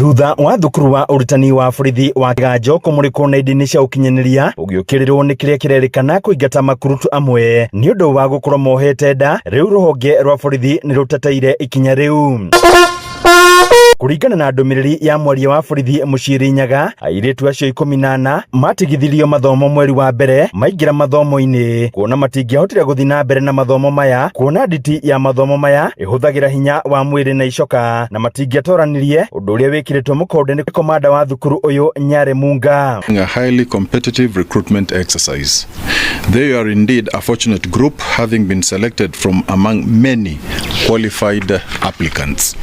Thutha wa thukuru wa urutani wa borithi wa Kiganjo kumurikwo na idini cia ukinyanĩria ugiukirirwo ni kiria kirerikana kuingata makurutu amwe ni undu wa gukorwo mohete nda. Riu ruhonge rwa borithi ni ruteteire ikinya riu. Kuringana na ndumiriri ya mwaria wa borithi Muciri Nyaga, airitu acio 14 matigithirio mathomo mweri wa mbere maingira mathomo-ini kuona matingihotire guthii na mbere na mathomo maya kuona nditi ya mathomo maya ihuthagira hinya wa mwiri na icoka na matingiatoranirie undu uria wikiritwo mukonde ni komanda wa thukuru uyu Nyare Munga. A highly competitive recruitment exercise. They are indeed a fortunate group, having been selected from among many qualified applicants.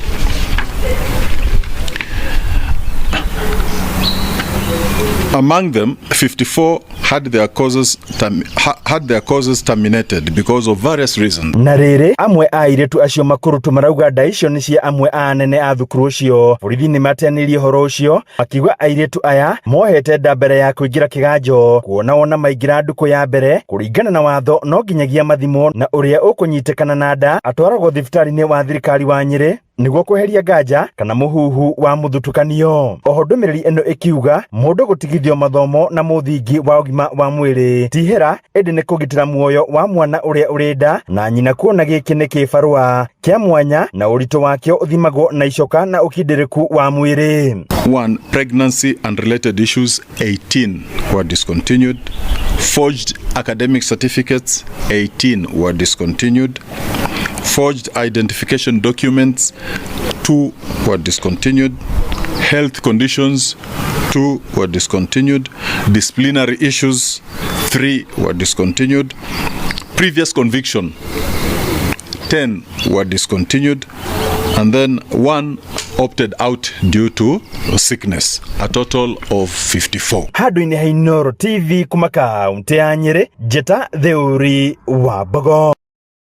Among them, 54 had their causes terminated because of various reasons. Na riri amwe a airetu acio makurutu marauga nda icio ni cia amwe a anene a thukuru ucio. Borithi ni matenirie horo ucio akiuga airetu aya mohete nda mbere ya kuingira Kiganjo kuona ona maingira nduku ya mbere kuringana na watho no nginyagia mathimo na uria ukunyitikana na nda atwaragwo thibitari-ini wa thirikari wa Nyeri niguo kweheria nganja kana muhuhu wa muthutukanio. Oho ndumiriri eno ikiuga mundu gutigithio mathomo na muthingi wa ugima wa mwiri tihera indi ni kugitira muoyo wa mwana uria uri nda na nyina kuona giki ni kibarua kia mwanya na uritu wakio uthimagwo na icoka na ukindiriku wa mwiri. 1. Pregnancy and related issues 18 were discontinued. Forged academic certificates 18 were discontinued. Forged identification documents 2 were discontinued. Health conditions 2 were discontinued. Disciplinary issues 3 were discontinued. Previous conviction 10 were discontinued, and then 1 opted out due to sickness, a total of 54. Hadu-ini ha Inooro TV kuma kaunti ya Nyeri, Njeta Theuri wa Bogo.